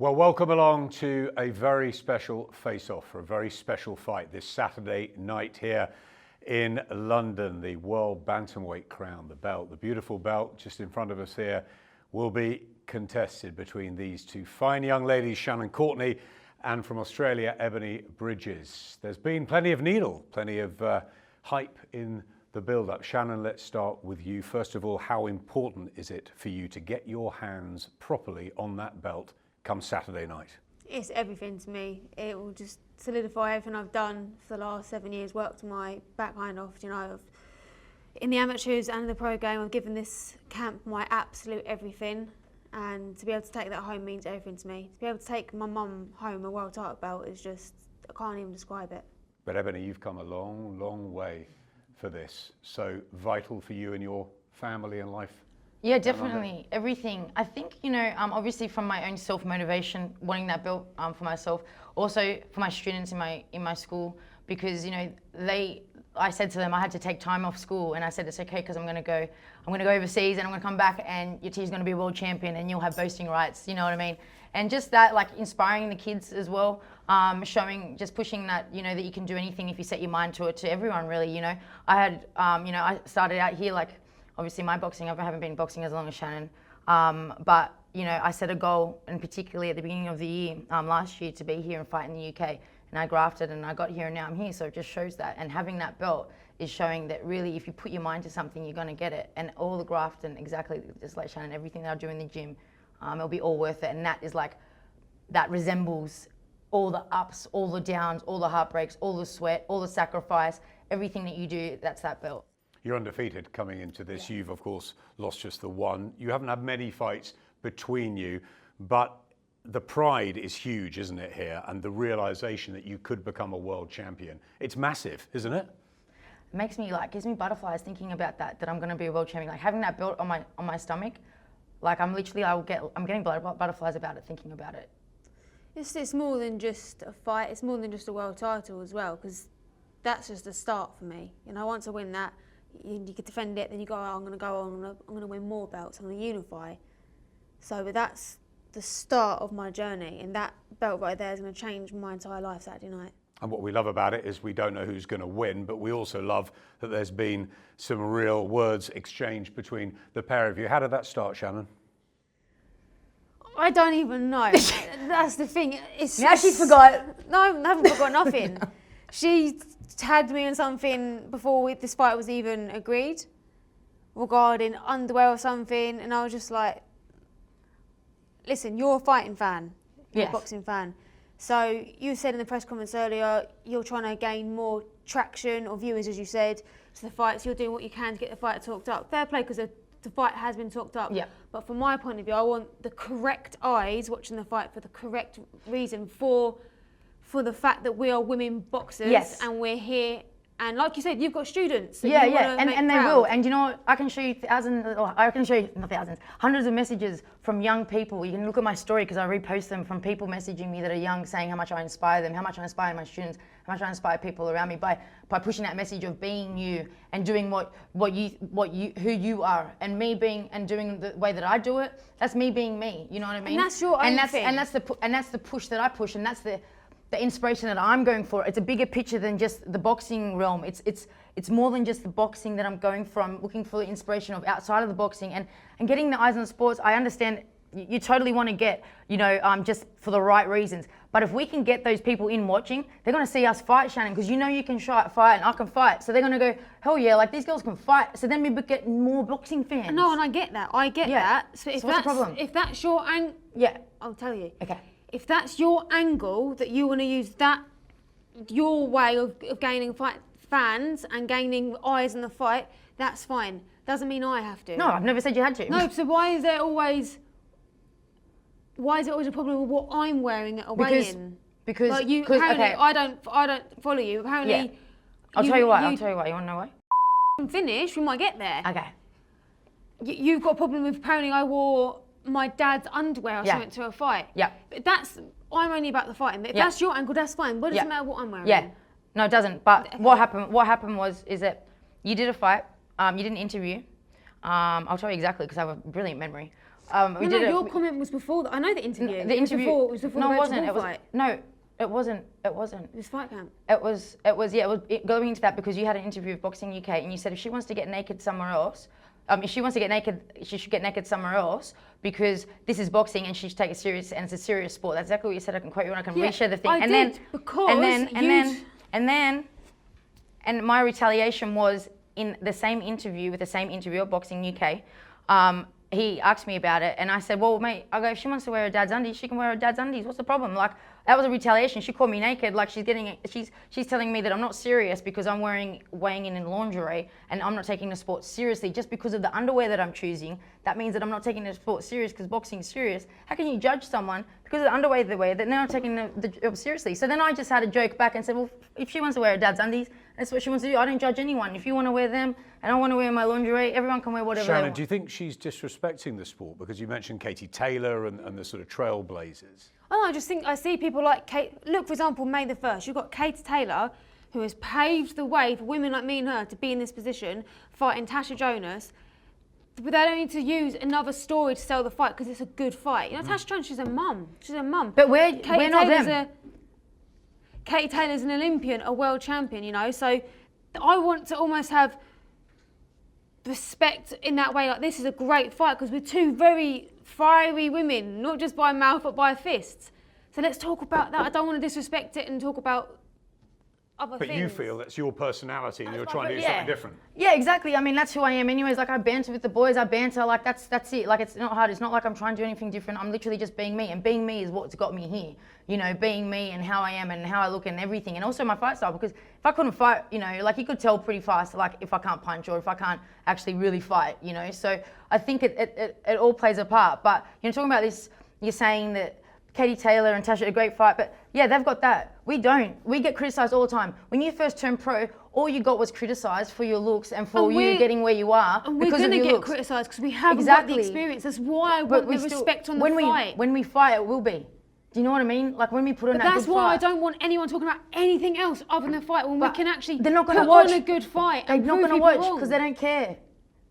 Well, welcome along to a very special face-off for a very special fight this Saturday night here in London. The World Bantamweight crown, the belt, the beautiful belt just in front of us here, will be contested between these two fine young ladies, Shannon Courtenay and from Australia, Ebanie Bridges. There's been plenty of needle, plenty of hype in the build-up. Shannon, let's start with you. First of all, how important is it for you to get your hands properly on that belt come Saturday night? It's everything to me. It will just solidify everything I've done for the last 7 years, worked my background off, in the amateurs and the pro game. I've given this camp my absolute everything, and to be able to take that home means everything to me. To be able to take my mum home a world title belt is just, I can't even describe it. But Ebanie, you've come a long, long way for this. So vital for you and your family and life. Yeah, definitely. Everything. I think, obviously from my own self-motivation, wanting that belt for myself, also for my students in my school, because, I said to them I had to take time off school, and I said it's okay because I'm going to go overseas and I'm going to come back and your team's going to be a world champion and you'll have boasting rights, you know what I mean? And just that, like, inspiring the kids as well, pushing that, that you can do anything if you set your mind to it, to everyone really, I had, I started out here, like, obviously my boxing, I haven't been boxing as long as Shannon, but I set a goal, and particularly at the beginning of the year, last year, to be here and fight in the UK, and I grafted and I got here and now I'm here, so it just shows that, and having that belt is showing that really if you put your mind to something, you're going to get it, and all the graft and exactly just like Shannon, everything that I do in the gym, it'll be all worth it, and that is like, that resembles all the ups, all the downs, all the heartbreaks, all the sweat, all the sacrifice, everything that you do, that's that belt. You're undefeated coming into this. Yeah. You've, of course, lost just the one. You haven't had many fights between you, but the pride is huge, isn't it, here? And the realization that you could become a world champion. It's massive, isn't it? It makes me, gives me butterflies thinking about that I'm going to be a world champion. Like, having that belt on my stomach, like, I'm getting butterflies about it, thinking about it. It's more than just a fight. It's more than just a world title as well, because that's just the start for me. Once I win that, you could defend it, then you go, I'm going to go on, I'm going to win more belts, I'm going to unify. So that's the start of my journey, and that belt right there is going to change my entire life Saturday night. And what we love about it is we don't know who's going to win, but we also love that there's been some real words exchanged between the pair of you. How did that start, Shannon? I don't even know. That's the thing. Now she forgot. No, I haven't forgot nothing. She tagged me on something before this fight was even agreed regarding underwear or something, and I was just like, listen, you're a fighting fan, you're a boxing fan, so you said in the press conference earlier you're trying to gain more traction or viewers, as you said, to the fights. You're doing what you can to get the fight talked up. Fair play, because the fight has been talked up. Yeah. But from my point of view, I want the correct eyes watching the fight for the correct reason, for the fact that we are women boxers. Yes. And we're here, and like you said, you've got students. Yeah, and they will. And I can show you hundreds of messages from young people. You can look at my story, because I repost them, from people messaging me that are young, saying how much I inspire them, how much I inspire my students, how much I inspire people around me by pushing that message of being you and doing who you are, and me being and doing the way that I do it. That's me being me. You know what I mean? And that's your own thing. And that's the push that I push, and that's the inspiration that I'm going for. It's a bigger picture than just the boxing realm. It's more than just the boxing that I'm going from, looking for the inspiration of outside of the boxing and getting the eyes on the sports. I understand you totally want to get, just for the right reasons. But if we can get those people in watching, they're going to see us fight, Shannon, because you can fight and I can fight. So they're going to go, hell yeah, like, these girls can fight. So then we get more boxing fans. No, and I get that. So what's the problem? If that's your angle, I'll tell you. Okay. If that's your angle, that you want to use that, your way of gaining fans and gaining eyes in the fight, that's fine. Doesn't mean I have to. No, I've never said you had to. No, so why is it always a problem with what I'm wearing at a weigh-in? Because apparently, okay. I don't follow you. Apparently, I'll tell you why. You want to know why? Finish, we might get there. Okay. You've got a problem with apparently I wore my dad's underwear or something to a fight. Yeah. But I'm only about the fighting. But if that's your angle, that's fine. What does it matter what I'm wearing? Yeah. No, it doesn't. But what happened is that you did a fight. You did an interview. I'll tell you exactly, because I have a brilliant memory. Your comment was before that. I know the interview. The interview. It was before no, the it wasn't. It wasn't. No, it wasn't. It wasn't. It was fight camp. It was going into that because you had an interview with Boxing UK and you said if she wants to get naked somewhere else, if she wants to get naked, she should get naked somewhere else because this is boxing and she should take it serious and it's a serious sport. That's exactly what you said. I can quote you and I can reshare the thing. And my retaliation was in the same interview with the same interviewer, Boxing UK. He asked me about it and I said, well, mate, I go, if she wants to wear her dad's undies, she can wear her dad's undies. What's the problem? Like, that was a retaliation. She called me naked. Like, she's telling me that I'm not serious because I'm weighing in lingerie and I'm not taking the sport seriously just because of the underwear that I'm choosing. That means that I'm not taking the sport serious because boxing is serious. How can you judge someone because of the underwear they wear that they're not taking the job seriously? So then I just had a joke back and said, well, if she wants to wear her dad's undies, that's what she wants to do. I don't judge anyone. If you want to wear them and I want to wear my lingerie, everyone can wear whatever they Shannon, want. do you think she's disrespecting the sport? Because you mentioned Katie Taylor and the sort of trailblazers. Oh, I just think I see people like Kate. Look, for example, May the 1st, you've got Katie Taylor, who has paved the way for women like me and her to be in this position, fighting Tasha Jonas. But they don't need to use another story to sell the fight because it's a good fight. You know, Tasha Jonas, she's a mum. She's a mum. But we're not them. Katie Taylor's an Olympian, a world champion, you know. So I want to almost have respect in that way. Like, this is a great fight because we're two very fiery women, not just by mouth but by fists. So let's talk about that. I don't want to disrespect it and talk about other things. But you feel that's your personality and you're trying to do something different. Yeah, exactly. I mean, that's who I am anyways. Like, I banter with the boys, I banter, like, that's it. Like, it's not hard. It's not like I'm trying to do anything different. I'm literally just being me. And being me is what's got me here. You know, being me and how I am and how I look and everything. And also my fight style, because if I couldn't fight, you know, like, you could tell pretty fast, like, if I can't punch or if I can't actually really fight, you know. So I think it all plays a part. But, you know, talking about this, you're saying that Katie Taylor and Tasha, a great fight, but yeah, they've got that. We don't. We get criticised all the time. When you first turned pro, all you got was criticised for your looks and for you getting where you are and because of your looks. We're going to get criticised because we haven't got the experience. That's why I want the respect on the fight. When we fight, it will be. Do you know what I mean? Like, when we put on that good fight. That's why I don't want anyone talking about anything else other than the fight when we can actually they're not put gonna watch. on a good fight. They're not going to watch because they don't care.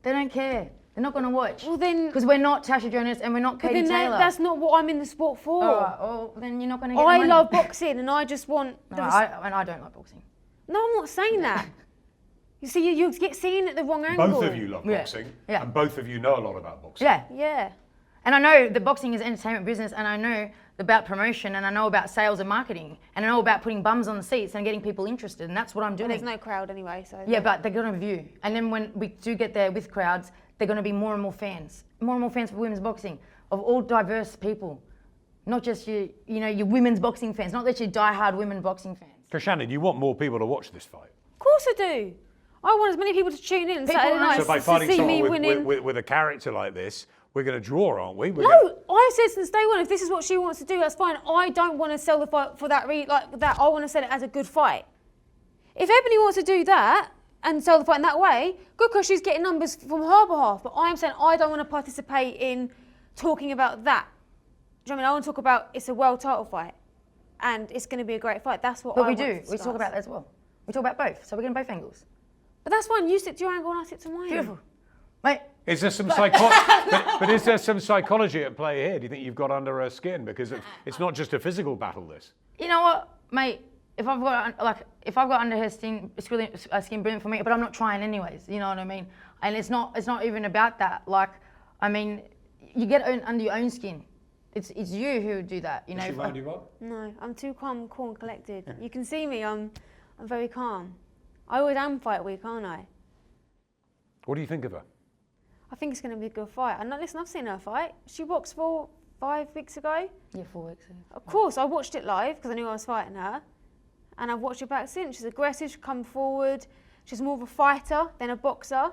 They don't care. They're not going to watch. Well, then, because we're not Tasha Jonas and we're not Katie Taylor. That's not what I'm in the sport for. Oh, then you're not going to get I money. love boxing and I just want. I don't like boxing. No, I'm not saying that. You see, you get seen at the wrong angle. Both of you love boxing, and both of you know a lot about boxing. Yeah. And I know that boxing is entertainment business, and I know about promotion, and I know about sales and marketing, and I know about putting bums on the seats and getting people interested, and that's what I'm doing. Well, there's no crowd anyway, so. Yeah, but they're going to view. And then when we do get there with crowds, they're going to be more and more fans for women's boxing, of all diverse people. Not just your women's boxing fans, not that you're diehard women boxing fans. Because Shannon, you want more people to watch this fight. Of course I do. I want as many people to tune in Saturday night So by to fighting see me someone winning. with a character like this, we're going to draw, aren't we? No, I've said since day one, if this is what she wants to do, that's fine. I don't want to sell the fight for that that. I want to sell it as a good fight. If Ebanie wants to do that and sell the fight in that way, good, because she's getting numbers from her behalf. But I'm saying I don't want to participate in talking about that. Do you know what I mean? I want to talk about it's a world title fight and it's going to be a great fight. That's what I want. But we do. We talk about that as well. We talk about both. So we're getting both angles. But that's fine. You stick to your angle and I stick to mine. Beautiful. Mate. Is there some but is there some psychology at play here? Do you think you've got under her skin? Because it's not just a physical battle, this. You know what, mate? If I've got under her skin, it's really brilliant for me. But I'm not trying anyways. You know what I mean? And it's not even about that. Like, I mean, you get under your own skin. It's you who do that. You know. Does she wind you up? No, I'm too calm, cool, and collected. Yeah. You can see me. I'm very calm. I always am fight week, aren't I? What do you think of her? I think it's going to be a good fight. And listen, I've seen her fight. She boxed 5 weeks ago. Yeah, 4 weeks ago. Of course, I watched it live because I knew I was fighting her. And I've watched it back since. She's aggressive, she come forward. She's more of a fighter than a boxer.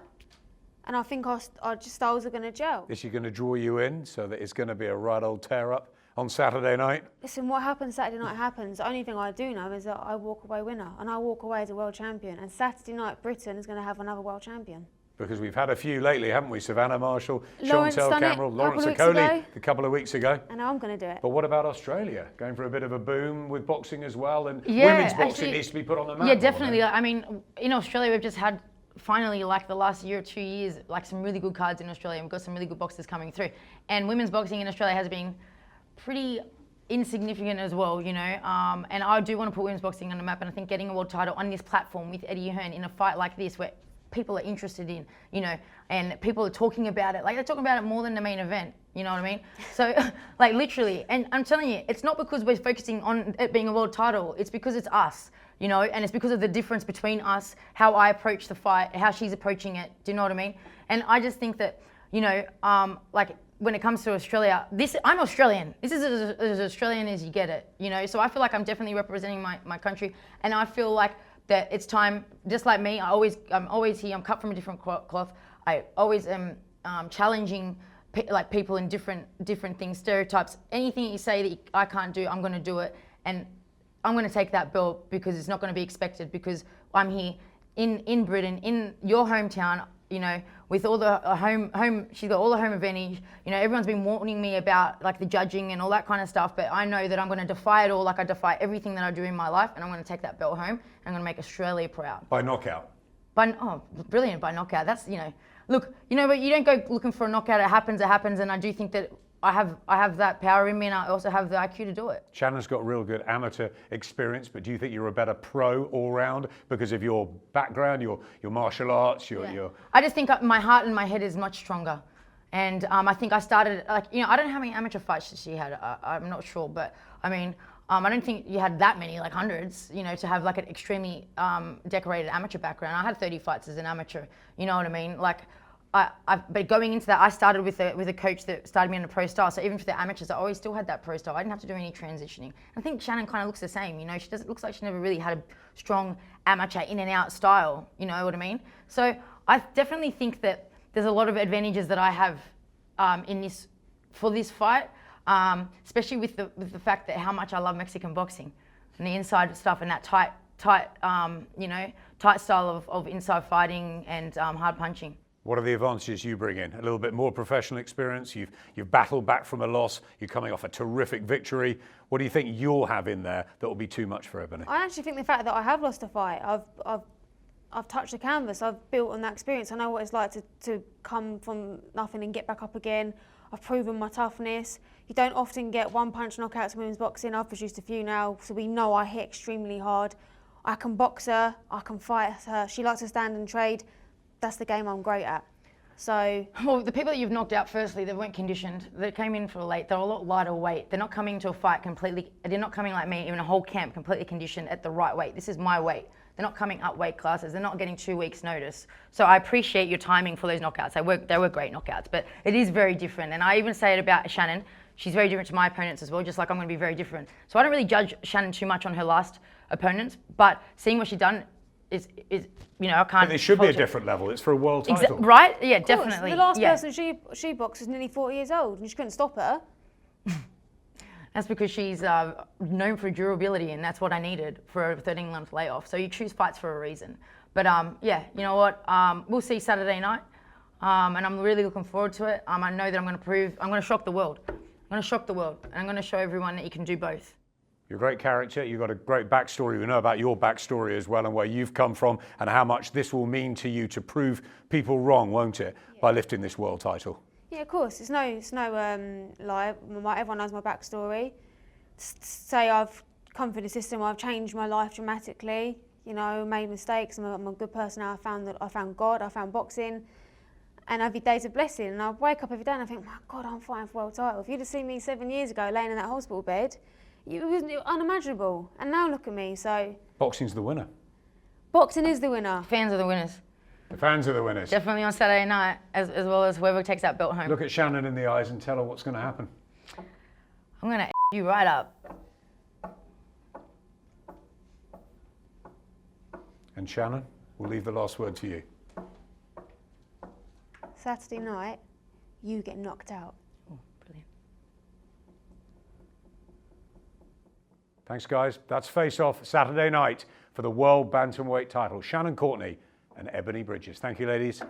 And I think our styles are going to gel. Is she going to draw you in so that it's going to be a right old tear-up on Saturday night? Listen, what happens Saturday night happens. The only thing I do know is that I walk away winner. And I walk away as a world champion. And Saturday night, Britain is going to have another world champion. Because we've had a few lately, haven't we? Savannah Marshall, Lawrence Chantel Cameron, Lawrence Okoli a couple of weeks ago. And now I'm going to do it. But what about Australia? Going for a bit of a boom with boxing as well, and women's boxing needs to be put on the map. Yeah, definitely. I mean, in Australia, we've just had finally, like the last year or 2 years, like some really good cards in Australia. We've got some really good boxers coming through. And women's boxing in Australia has been pretty insignificant as well, you know. And I do want to put women's boxing on the map. And I think getting a world title on this platform with Eddie Hearn in a fight like this, where people are interested in, you know, and people are talking about it. Like, they're talking about it more than the main event. You know what I mean? So, like, literally, and I'm telling you, it's not because we're focusing on it being a world title. It's because it's us, you know, and it's because of the difference between us, how I approach the fight, how she's approaching it. Do you know what I mean? And I just think that, you know, like, when it comes to Australia, I'm Australian. This is as Australian as you get it, you know? So I feel like I'm definitely representing my country, and I feel like that it's time, just like me, I'm always here, I'm cut from a different cloth. I always am challenging like people in different things, stereotypes. Anything that you say that I can't do, I'm gonna do it. And I'm gonna take that belt because it's not gonna be expected, because I'm here in Britain, in your hometown, you know, with all the she's got all the home advantage. You know, everyone's been warning me about like the judging and all that kind of stuff, but I know that I'm gonna defy it all, like I defy everything that I do in my life, and I'm gonna take that belt home, and I'm gonna make Australia proud. By knockout. Brilliant, by knockout. That's, you know, look, you know, but you don't go looking for a knockout. It happens, and I do think that I have that power in me, and I also have the IQ to do it. Shannon's got real good amateur experience, but do you think you're a better pro all round because of your background, your martial arts, your... I just think my heart and my head is much stronger. And I think I started, like, you know, I don't know how many amateur fights she had. I'm not sure, but I mean, I don't think you had that many, like hundreds, you know, to have like an extremely decorated amateur background. I had 30 fights as an amateur, you know what I mean? Like, but going into that, I started with a coach that started me on a pro style. So even for the amateurs, I always still had that pro style. I didn't have to do any transitioning. I think Shannon kind of looks the same, you know. Looks like she never really had a strong amateur in and out style, you know what I mean? So I definitely think that there's a lot of advantages that I have for this fight, especially with the fact that how much I love Mexican boxing and the inside stuff and that tight style of inside fighting and hard punching. What are the advantages you bring in? A little bit more professional experience. You've battled back from a loss. You're coming off a terrific victory. What do you think you'll have in there that will be too much for Ebanie? I actually think the fact that I have lost a fight, I've touched the canvas. I've built on that experience. I know what it's like to come from nothing and get back up again. I've proven my toughness. You don't often get one punch knockouts in women's boxing. I've produced a few now, so we know I hit extremely hard. I can box her. I can fight her. She likes to stand and trade. That's the game I'm great at. So, well, the people that you've knocked out, firstly, they weren't conditioned. They came in for late. They're a lot lighter weight. They're not coming to a fight completely. They're not coming like me, even a whole camp completely conditioned at the right weight. This is my weight. They're not coming up weight classes. They're not getting 2 weeks' notice. So I appreciate your timing for those knockouts. They were great knockouts, but it is very different. And I even say it about Shannon. She's very different to my opponents as well, just like I'm going to be very different. So I don't really judge Shannon too much on her last opponents, but seeing what she's done is you know, I can't. But it should be a different level. It's for a world title. Right? Yeah, definitely. The last person she boxed is nearly 40 years old, and she couldn't stop her. That's because she's known for durability, and that's what I needed for a 13-month layoff. So you choose fights for a reason. But yeah, you know what? We'll see Saturday night, and I'm really looking forward to it. I know that I'm going to shock the world. I'm going to shock the world, and I'm going to show everyone that you can do both. You're a great character. You've got a great backstory. We know about your backstory as well and where you've come from and how much this will mean to you to prove people wrong, won't it, by lifting this world title? Yeah, of course. It's no lie. Everyone knows my backstory. Say I've come through the system, I've changed my life dramatically. You know, made mistakes. I'm a good person now. I found God. I found boxing, and every day's a blessing. And I wake up every day and I think, my God, I'm fighting for world title. If you'd have seen me 7 years ago laying in that hospital bed, it was unimaginable. And now look at me. So boxing's the winner. Boxing is the winner. Fans are the winners. The fans are the winners. Definitely on Saturday night, as well as whoever takes that belt home. Look at Shannon in the eyes and tell her what's going to happen. I'm going to you right up. And Shannon, we'll leave the last word to you. Saturday night, you get knocked out. Oh, brilliant. Thanks, guys. That's Face Off Saturday night for the World Bantamweight title. Shannon Courtenay and Ebanie Bridges. Thank you, ladies.